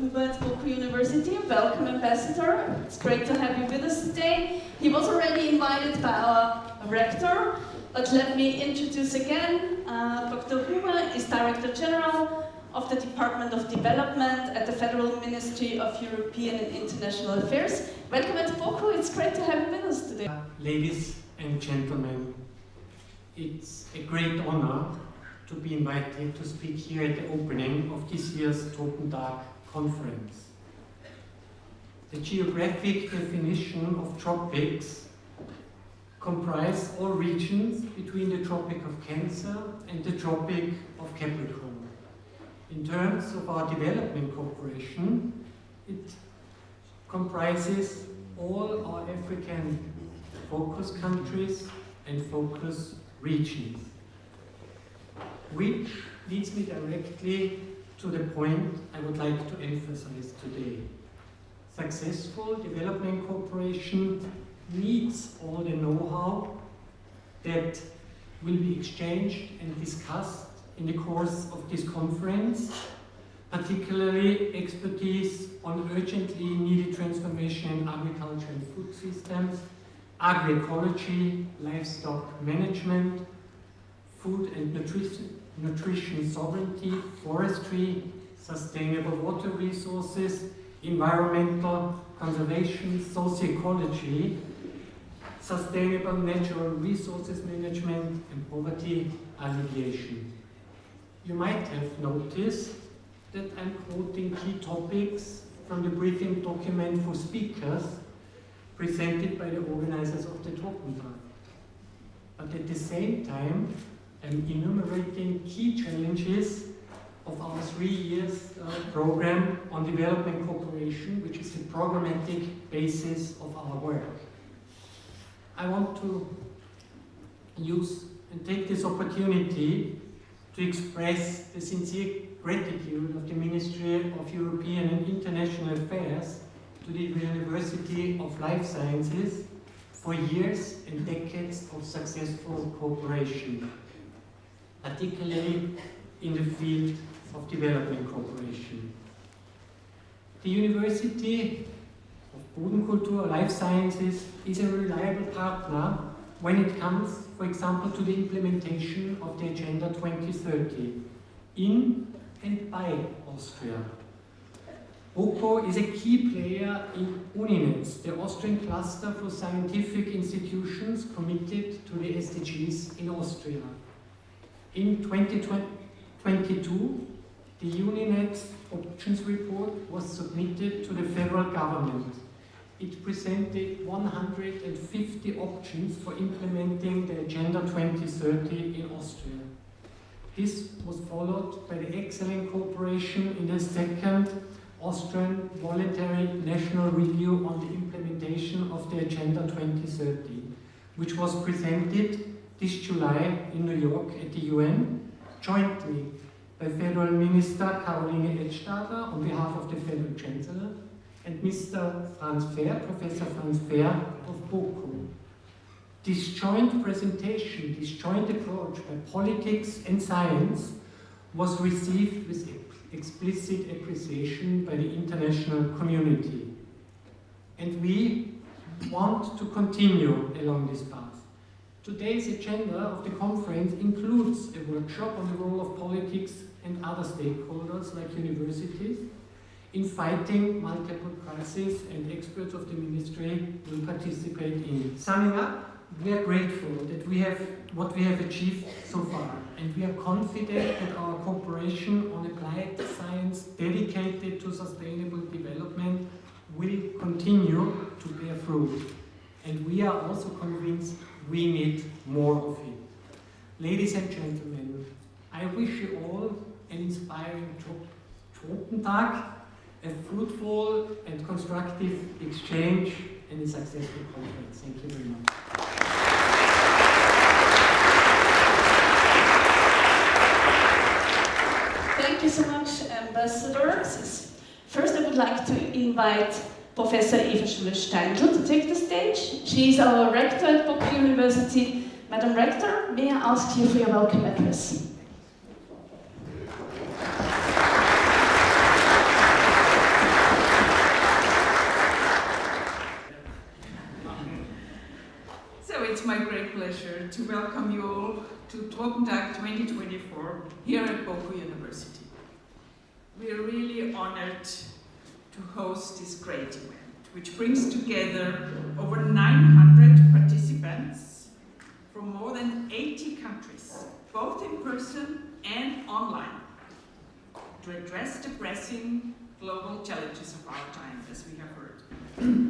Huber at BOKU University. Welcome, Ambassador. It's great to have you with us today. He was already invited by our Rector, but let me introduce again. Dr. Huber is Director General of the Department of Development at the Federal Ministry of European and International Affairs. Welcome at BOKU. It's great to have you with us today. Ladies and gentlemen, it's a great honor to be invited to speak here at the opening of this year's Tropentag conference. The geographic definition of tropics comprise all regions between the Tropic of Cancer and the Tropic of Capricorn. In terms of our development cooperation, it comprises all our African focus countries and focus regions. Which leads me directly to the point I would like to emphasize today. Successful development cooperation needs all the know-how that will be exchanged and discussed in the course of this conference, particularly expertise on urgently needed transformation in agriculture and food systems, agroecology, livestock management, food and nutrition sovereignty, forestry, sustainable water resources, environmental conservation, socioecology, sustainable natural resources management, and poverty alleviation. You might have noticed that I'm quoting key topics from the briefing document for speakers presented by the organizers of the Tropentag. But at the same time, I'm enumerating key challenges of our 3 years program on development cooperation, which is the programmatic basis of our work. I want to use and take this opportunity to express the sincere gratitude of the Ministry of European and International Affairs to the University of Life Sciences for years and decades of successful cooperation, particularly in the field of development cooperation. The University of Bodenkultur Life Sciences is a reliable partner when it comes, for example, to the implementation of the Agenda 2030 in and by Austria. BOKU is a key player in UNINETS, the Austrian cluster for scientific institutions committed to the SDGs in Austria. In 2022, the UNINET Options Report was submitted to the federal government. It presented 150 options for implementing the Agenda 2030 in Austria. This was followed by the excellent cooperation in the second Austrian Voluntary National Review on the implementation of the Agenda 2030, which was presented this July in New York at the UN, jointly by Federal Minister Caroline Edstadler on behalf of the Federal Chancellor and Mr. Franz Fehr, Professor Franz Fehr of BOKU. This joint presentation, this joint approach by politics and science was received with explicit appreciation by the international community. And we want to continue along this path. Today's agenda of the conference includes a workshop on the role of politics and other stakeholders like universities in fighting multiple crises, and experts of the ministry will participate in it. Summing up, we are grateful that we have what we have achieved so far, and we are confident that our cooperation on applied science dedicated to sustainable development will continue to bear fruit. And we are also convinced we need more of it. Ladies and gentlemen, I wish you all an inspiring Tropentag, a fruitful and constructive exchange, and a successful conference. Thank you very much. Thank you so much, Ambassadors. First, I would like to invite Professor Eva Steindl to take the stage. She is our Rector at BOKU University. Madam Rector, may I ask you for your welcome address? to welcome you all to Tropentag 2024 here at BOKU University. We are really honored to host this great event, which brings together over 900 participants from more than 80 countries, both in person and online, to address the pressing global challenges of our time, as we have heard.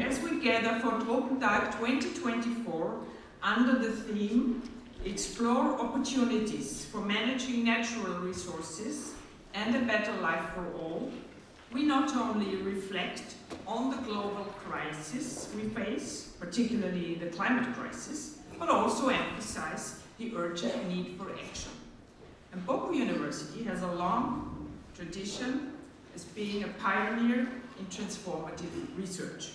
As we gather for Tropentag 2024 under the theme Explore Opportunities for Managing Natural Resources and a Better Life for All, we not only reflect on the global crisis we face, particularly the climate crisis, but also emphasize the urgent need for action. And BOKU University has a long tradition as being a pioneer in transformative research,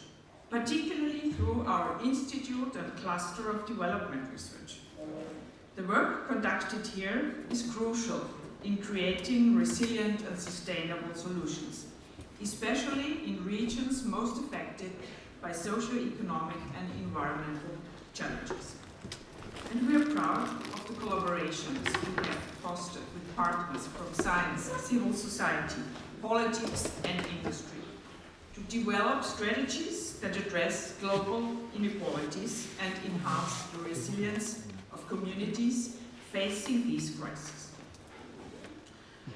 particularly through our Institute and Cluster of Development Research. The work conducted here is crucial in creating resilient and sustainable solutions, especially in regions most affected by socio-economic and environmental challenges. And we are proud of the collaborations we have fostered with partners from science, civil society, politics and industry to develop strategies that address global inequalities and enhance the resilience of communities facing these crises.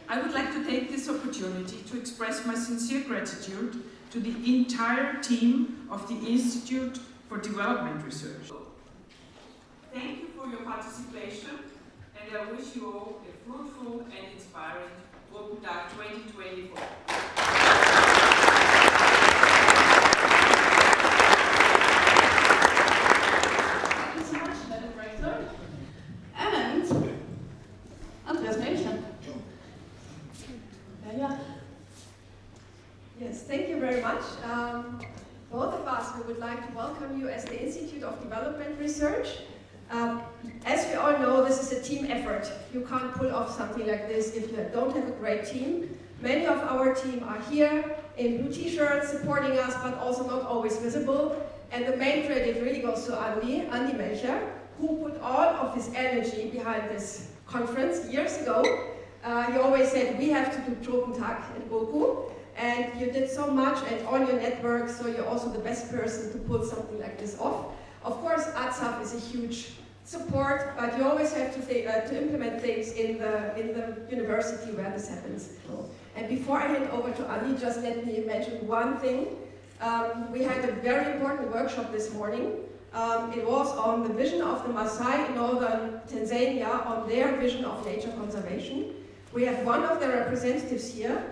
I would like to take this opportunity to express my sincere gratitude to the entire team of the Institute for Development Research. Thank you for your participation, and I wish you all a fruitful and inspiring Tropentag 2024. Thank you so much, Madam Rector. And Andreas Melcher. Yeah. Yes, thank you very much. Both of us, we would like to welcome you as the Institute of Development Research. As we all know, this is a team effort. You can't pull off something like this if you don't have a great team. Many of our team are here in blue t-shirts supporting us, but also not always visible. And the main credit really goes to Andy Melcher, who put all of his energy behind this conference years ago. He always said, we have to do Tropentag at BOKU. And you did so much and all your network, so you're also the best person to pull something like this off. Of course, ATSAF is a huge support, but you always have to implement things in the university where this happens. And before I hand over to Ali, just let me mention one thing. We had a very important workshop this morning. It was on the vision of the Maasai in northern Tanzania, on their vision of nature conservation. We have one of their representatives here,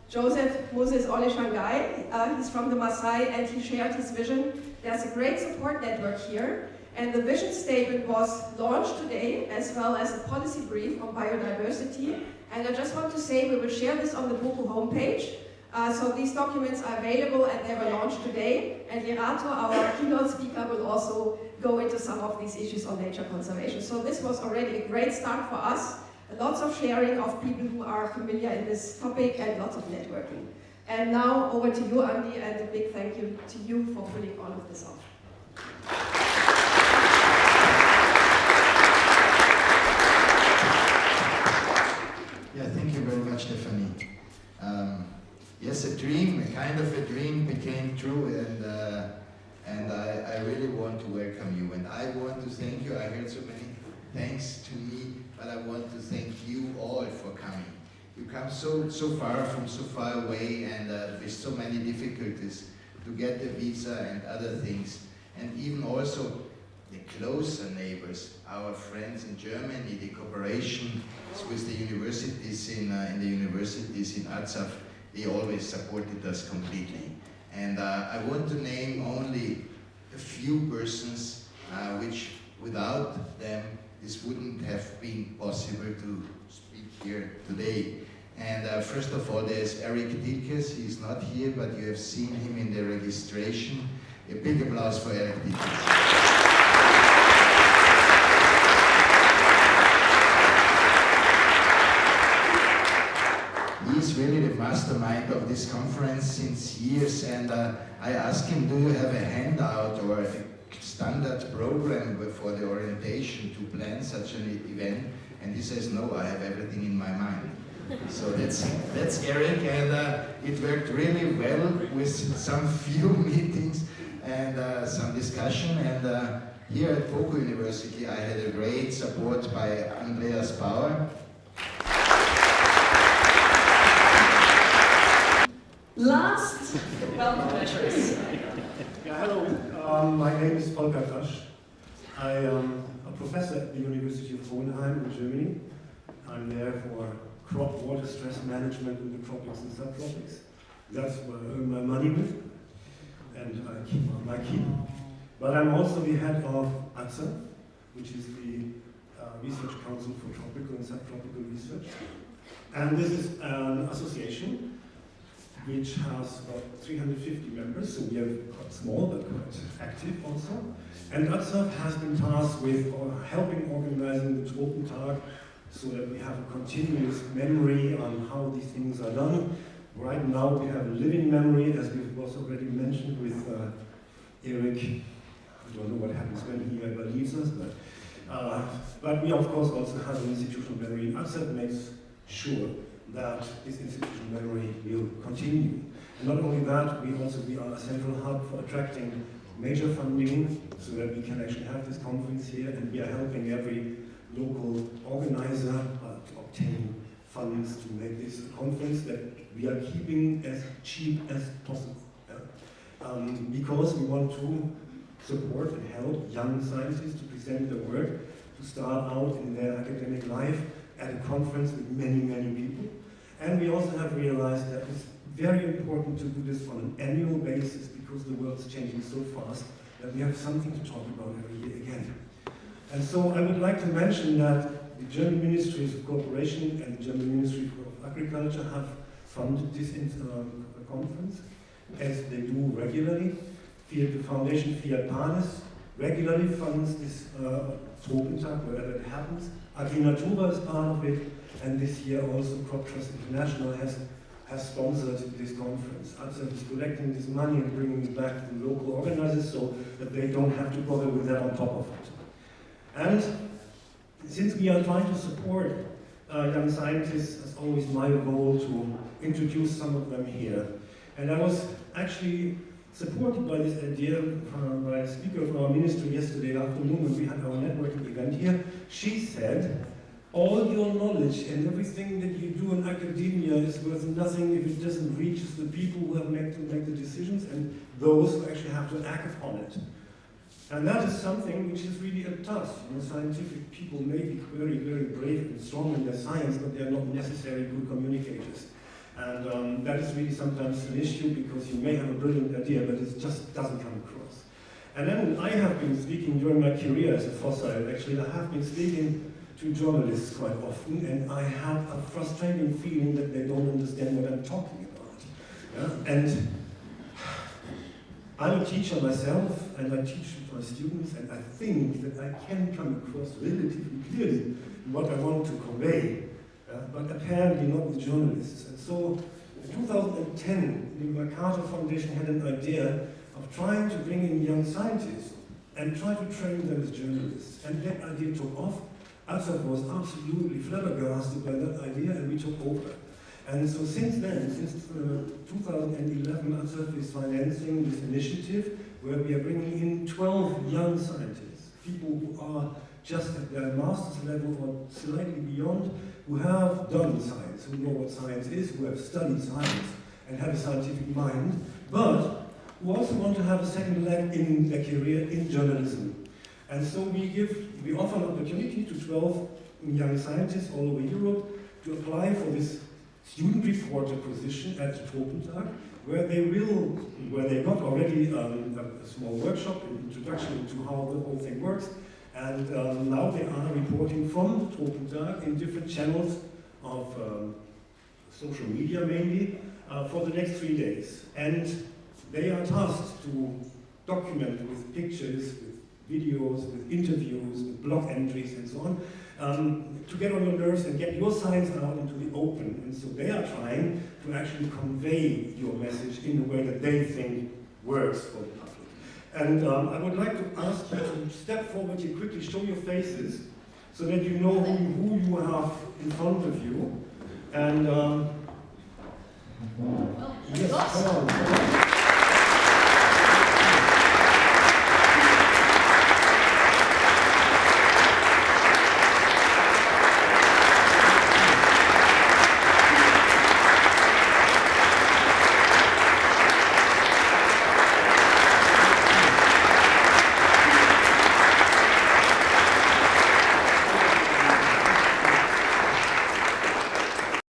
Joseph Moses Ole Shangai. He's from the Maasai and he shared his vision. There's a great support network here, and the vision statement was launched today, as well as a policy brief on biodiversity. And I just want to say we will share this on the BOKU homepage. So these documents are available and they were launched today. And Lerato, our keynote speaker, will also go into some of these issues on nature conservation. So this was already a great start for us. Lots of sharing of people who are familiar in this topic and lots of networking. And now over to you, Andy, and a big thank you to you for pulling all of this off. Yeah, thank you very much, Stefanie. Yes, a dream, a kind of a dream became true, and I really want to welcome you. And I want to thank you. I heard so many thanks to me, but I want to thank you all for coming. You come so far from so far away, and with so many difficulties to get the visa and other things, and even also the closer neighbors, our friends in Germany, the cooperation with the universities in ATSAF, they always supported us completely. And I want to name only a few persons which without them this wouldn't have been possible to speak here today. And first of all, there's Eric Dilkes. He's not here, but you have seen him in the registration. A big applause for Eric Dilkes. He's really the mastermind of this conference since years, and I asked him, do you have a handout or a standard program for the orientation to plan such an event, and he says, no, I have everything in my mind. So that's Eric, and it worked really well with some few meetings and some discussion. And here at BOKU University, I had a great support by Andreas Bauer. Last, welcome measures. Yeah, hello. My name is Folkard Asch. I am a professor at the University of Hohenheim in Germany. I'm there for crop water stress management in the tropics and subtropics. That's what I earn my money with, and I keep on my keep. But I'm also the head of ATSAF, which is the Research Council for Tropical and Subtropical Research. And this is an association which has about 350 members, so we are quite small but quite active also. And ATSAF has been tasked with helping organizing the Tropentag so that we have a continuous memory on how these things are done. Right now we have a living memory, as we was already mentioned with Eric. I don't know what happens when he ever leaves us, but we of course also have an institutional memory, and ATSAF makes sure that this institutional memory will continue. And not only that, we are a central hub for attracting major funding so that we can actually have this conference here, and we are helping every local organizer to obtain funds to make this a conference that we are keeping as cheap as possible. Because we want to support and help young scientists to present their work, to start out in their academic life at a conference with many, many people. And we also have realized that it's very important to do this on an annual basis because the world's changing so fast that we have something to talk about every year again. And so I would like to mention that the German Ministries of Cooperation and the German Ministry of Agriculture have funded this conference, as they do regularly. The foundation Fiat Panis regularly funds this Tropentag, wherever it happens. Agri-Natura is part of it, and this year also Crop Trust International has sponsored this conference. ATSAF is collecting this money and bringing it back to the local organizers so that they don't have to bother with that on top of it. And since we are trying to support young scientists, it's always my goal to introduce some of them here. And I was actually supported by this idea by a speaker from our ministry yesterday afternoon when we had our networking event here. She said, all your knowledge and everything that you do in academia is worth nothing if it doesn't reach the people who have to make the decisions and those who actually have to act upon it. And that is something which is really a task. Scientific people may be very, very brave and strong in their science, but they are not necessarily good communicators. And that is really sometimes an issue because you may have a brilliant idea, but it just doesn't come across. And then I have been speaking during my career as a fossil, actually, I have been speaking to journalists quite often, and I have a frustrating feeling that they don't understand what I'm talking about. Yeah? And I'm a teacher myself, and I teach my students, and I think that I can come across relatively clearly what I want to convey, but apparently not the journalists. And so, in 2010, the MacArthur Foundation had an idea of trying to bring in young scientists and try to train them as journalists. And that idea took off. ATSAF was absolutely flabbergasted by that idea, and we took over. And so since then, since 2011, ATSAF is financing this initiative where we are bringing in 12 young scientists, people who are just at their master's level or slightly beyond, who have done science, who know what science is, who have studied science and have a scientific mind, but who also want to have a second leg in their career in journalism. And so we offer an opportunity to 12 young scientists all over Europe to apply for this student reporter position at Tropentag, where they got already a small workshop, an introduction to how the whole thing works, and now they are reporting from Tropentag in different channels of social media mainly for the next 3 days. And they are tasked to document with pictures, with videos, with interviews, with blog entries and so on, to get on your nerves and get your science out into the open. And so they are trying to actually convey your message in a way that they think works for the public. And I would like to ask you to step forward and quickly show your faces so that you know who you have in front of you. And yes, come on.